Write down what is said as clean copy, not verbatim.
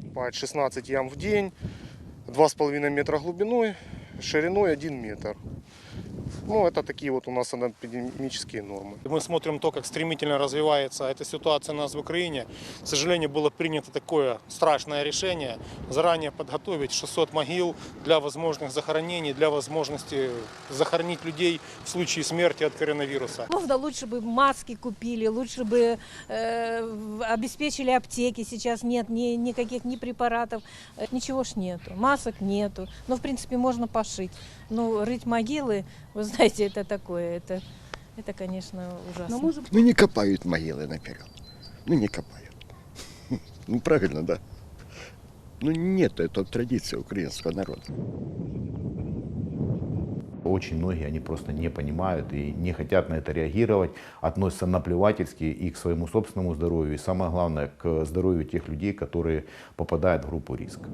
Копают 16 ям в день, 2,5 метра глубиной, шириной 1 метр. Ну, это такие вот у нас анатомические нормы. Мы смотрим то, как стремительно развивается эта ситуация у нас в Украине. К сожалению, было принято такое страшное решение заранее подготовить 600 могил для возможных захоронений, для возможности захоронить людей в случае смерти от коронавируса. Можно лучше бы маски купили, лучше бы обеспечили аптеки. Сейчас нет никаких ни препаратов, ничего ж нету, масок нету. Ну, в принципе, можно пошить. Ну, рыть могилы, вы знаете, это такое, это конечно, ужасно. Ну не копают могилы наперед. Ну не копают. Ну правильно, да. Ну нет, это традиция украинского народа. Очень многие, они просто не понимают и не хотят на это реагировать, относятся наплевательски и к своему собственному здоровью, и самое главное, к здоровью тех людей, которые попадают в группу риска.